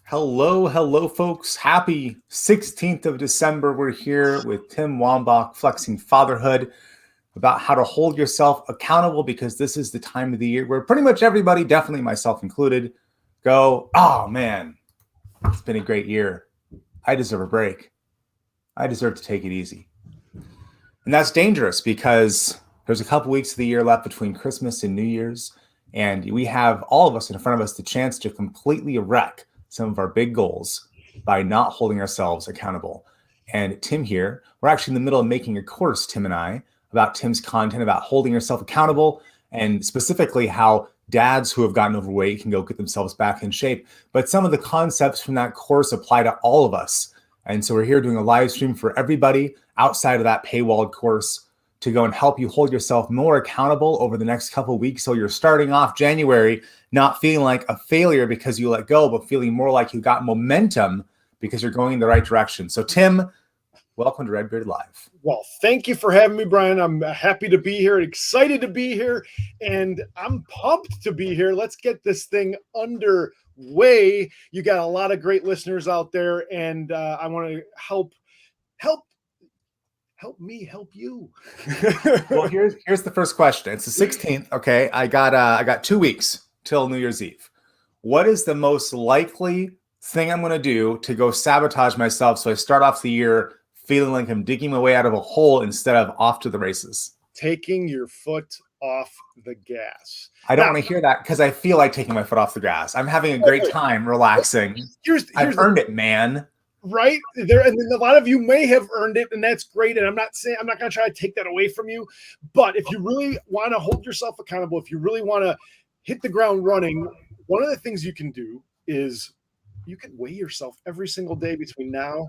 Hello, folks. Happy 16th of December. We're here with Tim Wambach, Flexing Fatherhood, about how to hold yourself accountable, because this is the time of the year where pretty much everybody, definitely myself included, go, oh man, it's been a great year. I deserve a break. I deserve to take it easy. And that's dangerous because there's a couple weeks of the year left between Christmas and New Year's, and we have all of us in front of us the chance to completely wreck some of our big goals by not holding ourselves accountable. And Tim here, we're actually in the middle of making a course, Tim and I, about Tim's content about holding yourself accountable, and specifically how dads who have gotten overweight can go get themselves back in shape. But some of the concepts from that course apply to all of us. And so we're here doing a live stream for everybody outside of that paywalled course to go and help you hold yourself more accountable over the next couple of weeks. So you're starting off January not feeling like a failure because you let go, but feeling more like you got momentum because you're going in the right direction. So Tim, welcome to Redbeard Live. Well, thank you for having me, Brian. I'm happy to be here, excited to be here, and I'm pumped to be here. Let's get this thing underway. You got a lot of great listeners out there, and I want to help me help you. Well, here's the first question. It's the 16th. Okay, I got 2 weeks till New Year's Eve. What is the most likely thing I'm going to do to go sabotage myself so I start off the year feeling like I'm digging my way out of a hole instead of off to the races? Taking your foot off the gas. I don't want to hear that because I feel like taking my foot off the gas. I'm having a great time relaxing. I've earned it, man. Right there, and then a lot of you may have earned it, and that's great. And I'm not going to try to take that away from you. But if you really want to hold yourself accountable, if you really want to hit the ground running, one of the things you can do is you can weigh yourself every single day between now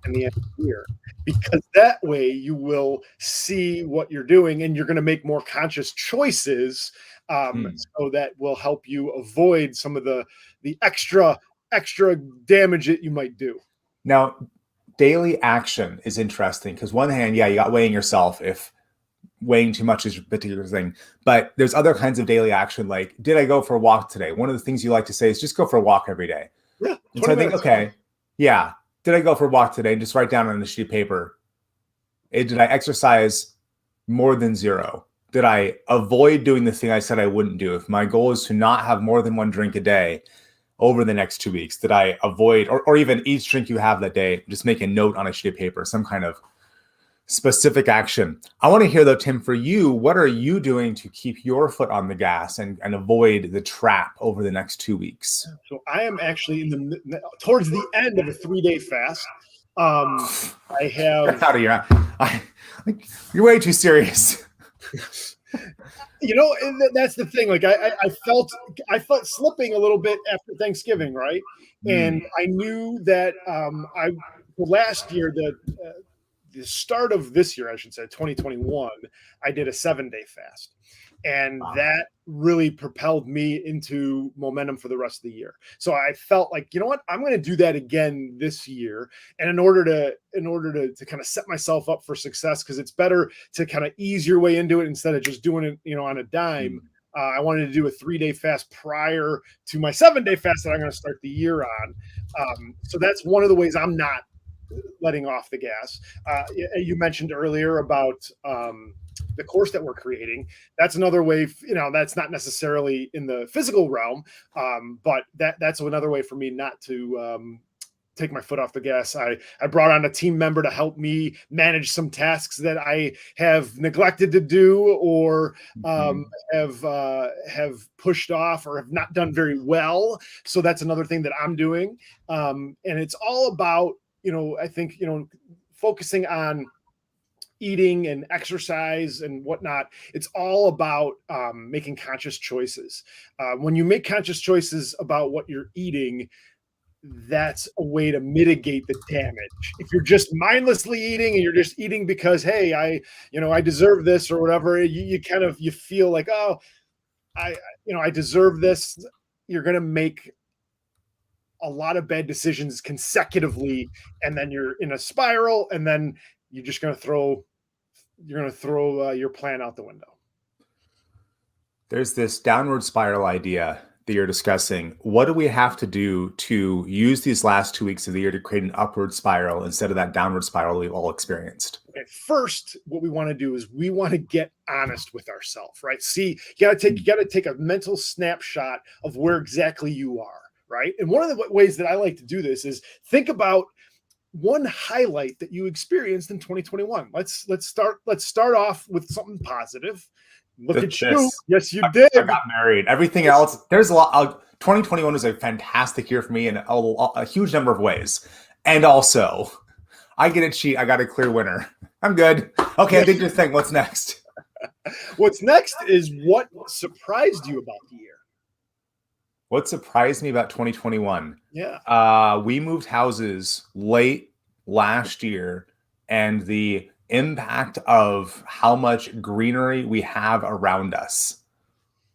and the end of the year, because that way you will see what you're doing and you're going to make more conscious choices. So that will help you avoid some of the extra damage that you might do. Now, daily action is interesting because one hand, yeah, you got weighing yourself if weighing too much is a particular thing. But there's other kinds of daily action, like, did I go for a walk today? One of the things you like to say is just go for a walk every day. Yeah. And so I think, okay, yeah, did I go for a walk today? Just write down on a sheet of paper, did I exercise more than 0? Did I avoid doing the thing I said I wouldn't do? If my goal is to not have more than 1 drink a day over the next 2 weeks, did I avoid, or even each drink you have that day, just make a note on a sheet of paper, some kind of specific action. I want to hear though, Tim, for you, what are you doing to keep your foot on the gas and avoid the trap over the next 2 weeks? So I am actually towards the end of a 3-day fast. I have out of here. You're way too serious. You know, that's the thing. Like I felt slipping a little bit after Thanksgiving, right? And I knew that last year, the start of this year, I should say, 2021, I did a 7-day fast. And that really propelled me into momentum for the rest of the year. So I felt like, you know what, I'm going to do that again this year. And in order to kind of set myself up for success, because it's better to kind of ease your way into it instead of just doing it, you know, on a dime. I wanted to do a 3-day fast prior to my 7-day fast that I'm going to start the year on. So that's one of the ways I'm not letting off the gas. You mentioned earlier about the course that we're creating. That's another way, you know, that's not necessarily in the physical realm, but that's another way for me not to take my foot off the gas. I brought on a team member to help me manage some tasks that I have neglected to do, or have pushed off, or have not done very well. So that's another thing that I'm doing. And it's all about, I think, focusing on eating and exercise and whatnot. It's all about making conscious choices. When you make conscious choices about what you're eating, that's a way to mitigate the damage. If you're just mindlessly eating and you're just eating because, hey, I deserve this or whatever, you feel like, oh, I deserve this. You're going to make a lot of bad decisions consecutively, and then you're in a spiral, and then you're just going to throw your plan out the window. There's this downward spiral idea that you're discussing. What do we have to do to use these last 2 weeks of the year to create an upward spiral instead of that downward spiral we've all experienced? Okay, first, what we want to do is we want to get honest with ourselves, right? See, you got to take a mental snapshot of where exactly you are, right? And one of the ways that I like to do this is think about one highlight that you experienced in 2021. Let's start off with something positive. Look at you. Yes, you did. I got married. Everything else, there's a lot. 2021 was a fantastic year for me in a huge number of ways. And also, I get to cheat. I got a clear winner. I'm good. Okay, I did your thing. What's next? What's next is what surprised you about the year. What surprised me about 2021? Yeah. We moved houses late last year, and the impact of how much greenery we have around us.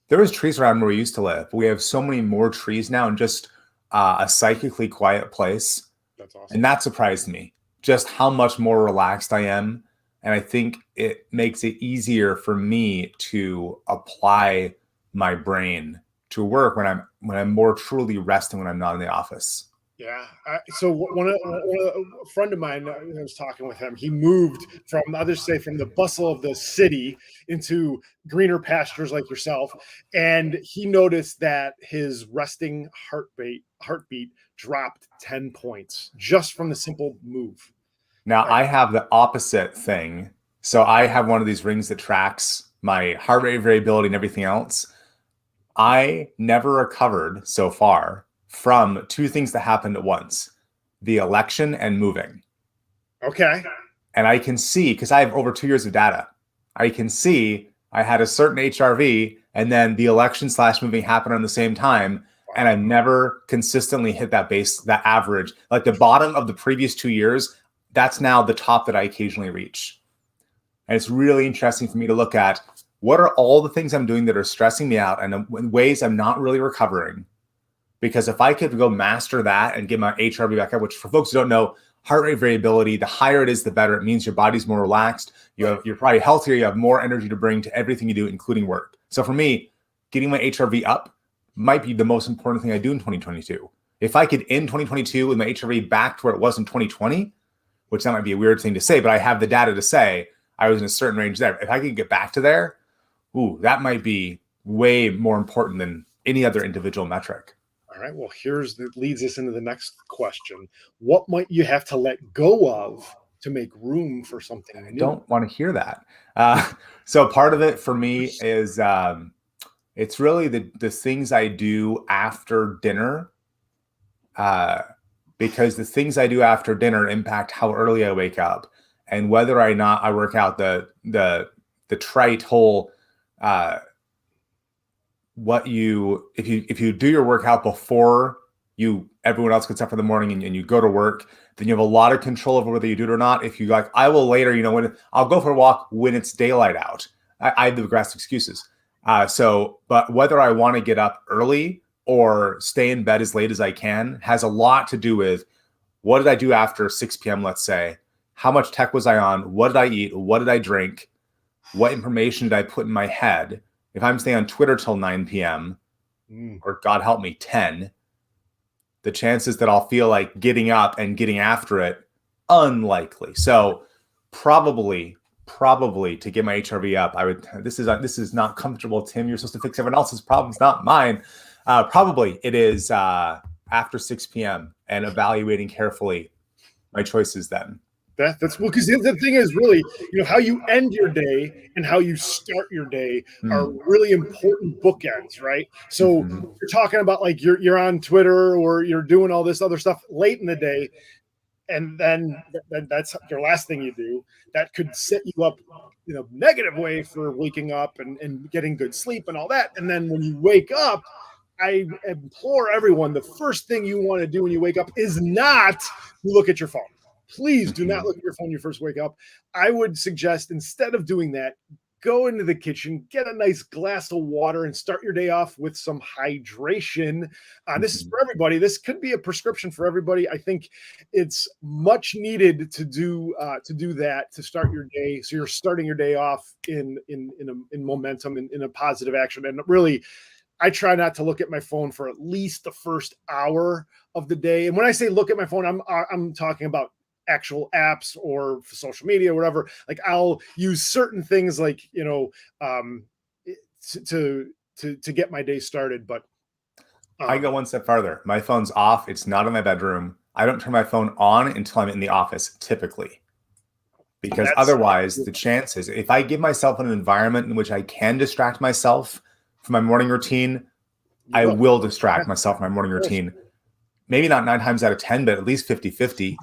There was trees around where we used to live. We have so many more trees now in just a psychically quiet place. That's awesome. And that surprised me, just how much more relaxed I am. And I think it makes it easier for me to apply my brain to work when I'm more truly resting when I'm not in the office. Yeah. So a friend of mine, I was talking with him. He moved from the bustle of the city into greener pastures like yourself, and he noticed that his resting heartbeat dropped 10 points just from the simple move. Now, I have the opposite thing. So I have one of these rings that tracks my heart rate variability and everything else. I never recovered so far from two things that happened at once: the election and moving. Okay. And I can see, because I have over 2 years of data, I can see I had a certain HRV, and then the election / moving happened on the same time. And I've never consistently hit that average. Like the bottom of the previous 2 years, that's now the top that I occasionally reach. And it's really interesting for me to look at what are all the things I'm doing that are stressing me out and in ways I'm not really recovering. Because if I could go master that and get my HRV back up, which for folks who don't know, heart rate variability, the higher it is, the better. It means your body's more relaxed. You're probably healthier. You have more energy to bring to everything you do, including work. So for me, getting my HRV up might be the most important thing I do in 2022. If I could end 2022 with my HRV back to where it was in 2020, which that might be a weird thing to say, but I have the data to say I was in a certain range there. If I could get back to there, that might be way more important than any other individual metric. All right. Well, that leads us into the next question. What might you have to let go of to make room for something new? I don't want to hear that. So part of it for me is it's really the things I do after dinner, because the things I do after dinner impact how early I wake up and whether or not I work out. The trite whole if you do your workout before everyone else gets up in the morning and you go to work, then you have a lot of control over whether you do it or not. If you I will later, when I'll go for a walk when it's daylight out. I have the best excuses. But whether I want to get up early or stay in bed as late as I can has a lot to do with what did I do after 6 p.m., let's say. How much tech was I on? What did I eat? What did I drink? What information did I put in my head? If I'm staying on Twitter till 9 p.m. or God help me, 10, the chances that I'll feel like getting up and getting after it, unlikely. So probably to get my HRV up, this is not comfortable, Tim. You're supposed to fix everyone else's problems, not mine. Probably it is after 6 p.m. and evaluating carefully my choices then. That's well, because the thing is really, how you end your day and how you start your day are really important bookends, right? So you're talking about like you're on Twitter or you're doing all this other stuff late in the day, and then that's your last thing you do. That could set you up negative way for waking up and getting good sleep and all that. And then when you wake up, I implore everyone, the first thing you want to do when you wake up is not look at your phone. Please do not look at your phone when you first wake up. I would suggest instead of doing that, go into the kitchen, get a nice glass of water, and start your day off with some hydration. This is for everybody. This could be a prescription for everybody. I think it's much needed to do that to start your day. So you're starting your day off in momentum, in a positive action. And really, I try not to look at my phone for at least the first hour of the day. And when I say look at my phone, I'm talking about actual apps or social media or whatever. Like I'll use certain things like, to get my day started. But I go one step farther. My phone's off. It's not in my bedroom. I don't turn my phone on until I'm in the office, typically. Because otherwise the chances, if I give myself an environment in which I can distract myself from my morning routine, I will distract myself from my morning routine. Maybe not 9 times out of 10, but at least 50-50.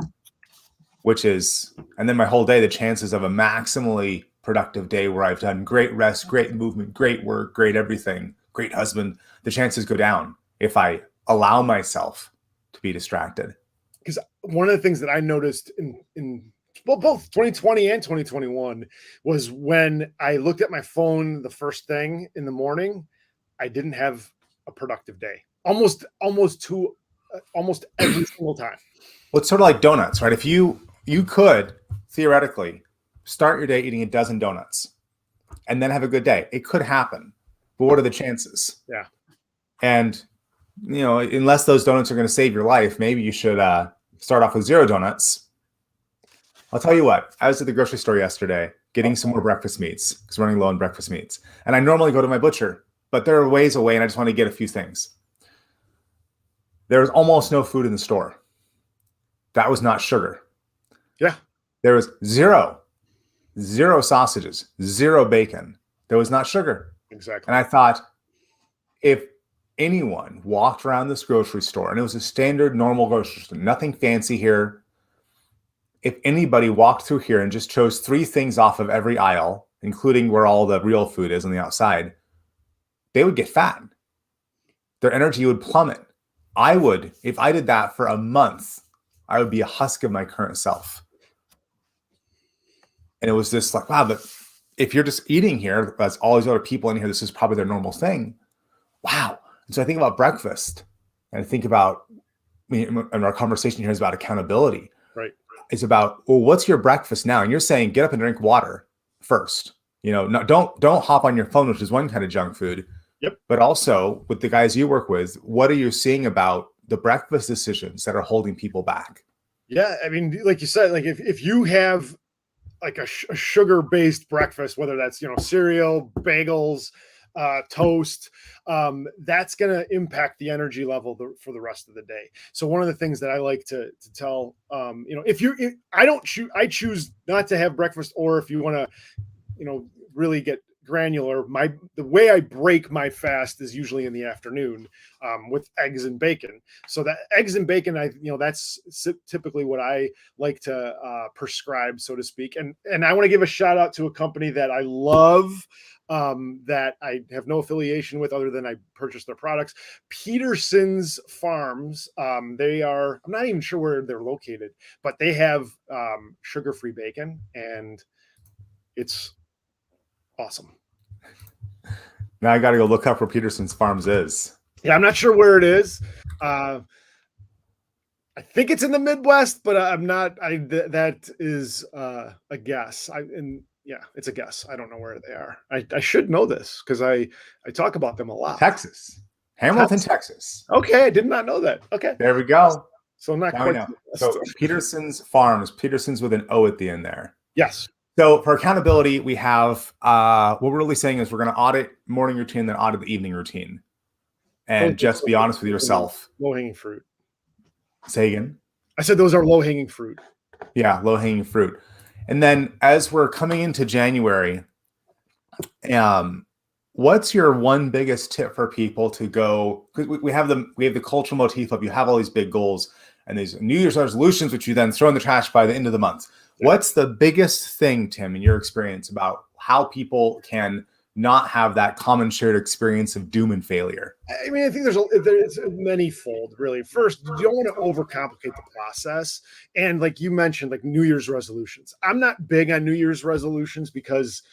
And then my whole day, the chances of a maximally productive day where I've done great rest, great movement, great work, great everything, great husband, the chances go down if I allow myself to be distracted. Because one of the things that I noticed in both 2020 and 2021 was when I looked at my phone the first thing in the morning, I didn't have a productive day. Almost every single time. Well, it's sort of like donuts, right? If you could theoretically start your day eating a dozen donuts and then have a good day. It could happen, but what are the chances? Yeah. And, unless those donuts are going to save your life, maybe you should start off with 0 donuts. I'll tell you what, I was at the grocery store yesterday getting some more breakfast meats because we're running low on breakfast meats. And I normally go to my butcher, but they're ways away and I just want to get a few things. There's almost no food in the store. That was not sugar. Yeah. There was zero sausages, 0 bacon. There was not sugar. Exactly. And I thought, if anyone walked around this grocery store, and it was a standard, normal grocery store, nothing fancy here. If anybody walked through here and just chose 3 things off of every aisle, including where all the real food is on the outside, they would get fat. Their energy would plummet. I would, if I did that for a month, I would be a husk of my current self. And it was just like, wow, but if you're just eating here, as all these other people in here, this is probably their normal thing. Wow. And so I think about breakfast and I think about, and our conversation here is about accountability. Right. It's about, well, what's your breakfast now? And you're saying, get up and drink water first. Don't hop on your phone, which is one kind of junk food. Yep. But also with the guys you work with, what are you seeing about the breakfast decisions that are holding people back? Yeah. I mean, like you said, like if you have like a sugar-based breakfast, whether that's, cereal, bagels, toast, that's going to impact the energy level for the rest of the day. So one of the things that I like to tell, I choose not to have breakfast, or if you want to, really get granular, the way I break my fast is usually in the afternoon, with eggs and bacon. So that eggs and bacon, that's typically what I like to prescribe, so to speak. And I want to give a shout out to a company that I love, that I have no affiliation with other than I purchase their products. Peterson's Farms. I'm not even sure where they're located, but they have sugar-free bacon, and it's awesome. Now I got to go look up where Peterson's Farms is. Yeah, I'm not sure where it is. I think it's in the Midwest, but I'm not. That is a guess. It's a guess. I don't know where they are. I should know this because I talk about them a lot. Texas, Hamilton, Texas. Okay, I did not know that. Okay, there we go. So not now quite. So Peterson's Farms. Peterson's with an O at the end there. Yes. So for accountability, we have what we're really saying is we're going to audit morning routine, then audit the evening routine, and just be honest with yourself. Low hanging fruit. Say again. I said those are low-hanging fruit. Yeah, low-hanging fruit. And then as we're coming into January, what's your one biggest tip for people to go? Because we have the cultural motif of you have all these big goals and these New Year's resolutions, which you then throw in the trash by the end of the month. What's the biggest thing, Tim, in your experience about how people can not have that common shared experience of doom and failure? I mean, I think there's many-fold, really. First, you don't want to overcomplicate the process. And like you mentioned, like New Year's resolutions. I'm not big on New Year's resolutions because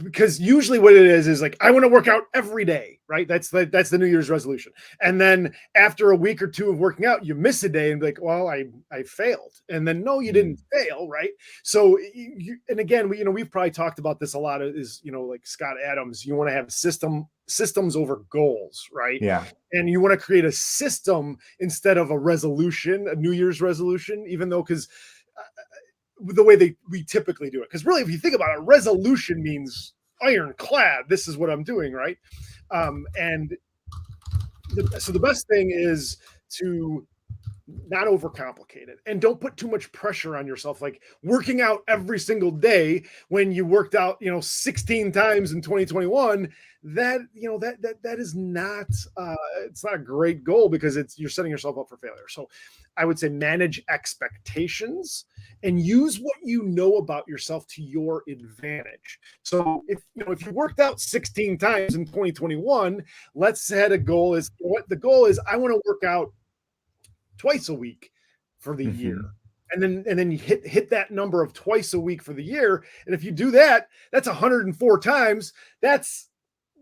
because usually what it is like, I want to work out every day, right? That's the New Year's resolution. And then after a week or two of working out, you miss a day and be like, well, I failed. And then, no, you didn't fail, right? So, and again, we've probably talked about this a lot, is, like Scott Adams, you want to have systems over goals, right? Yeah. And you want to create a system instead of a resolution, a New Year's resolution, even though, because the way we typically do it. Because really, if you think about it, resolution means ironclad. This is what I'm doing, right? So the best thing is to not overcomplicate it, and don't put too much pressure on yourself, like working out every single day when you worked out 16 times in 2021. That is not it's not a great goal, because you're setting yourself up for failure. So I would say manage expectations and use what you know about yourself to your advantage. So if you worked out 16 times in 2021, let's set a goal. Is what the goal is? I want to work out twice a week for the year. And then you hit that number of twice a week for the year. And if you do that, that's 104 times. That's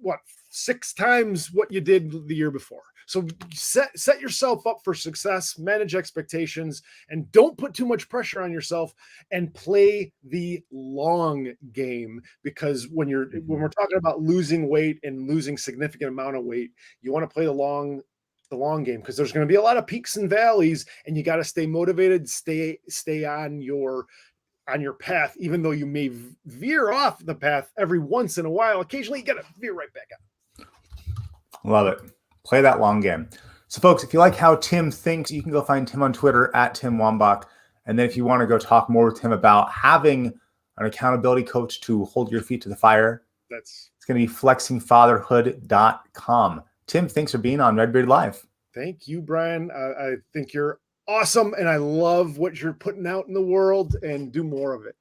what, 6 times what you did the year before. So set yourself up for success, manage expectations, and don't put too much pressure on yourself, and play the long game. Because when we're talking about losing weight and losing significant amount of weight, you want to play the long game, because there's going to be a lot of peaks and valleys, and you got to stay motivated, stay on your path, even though you may veer off the path every once in a while. Occasionally you got to veer right back up. Love it. Play that long game. So folks, if you like how Tim thinks, you can go find Tim on Twitter at Tim Wambach. And then if you want to go talk more with Tim about having an accountability coach to hold your feet to the fire, it's going to be flexingfatherhood.com. Tim, thanks for being on Redbeard Live. Thank you, Brian. I think you're awesome, and I love what you're putting out in the world, and do more of it.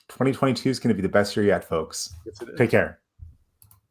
2022 is going to be the best year yet, folks. Yes, it is. Take care.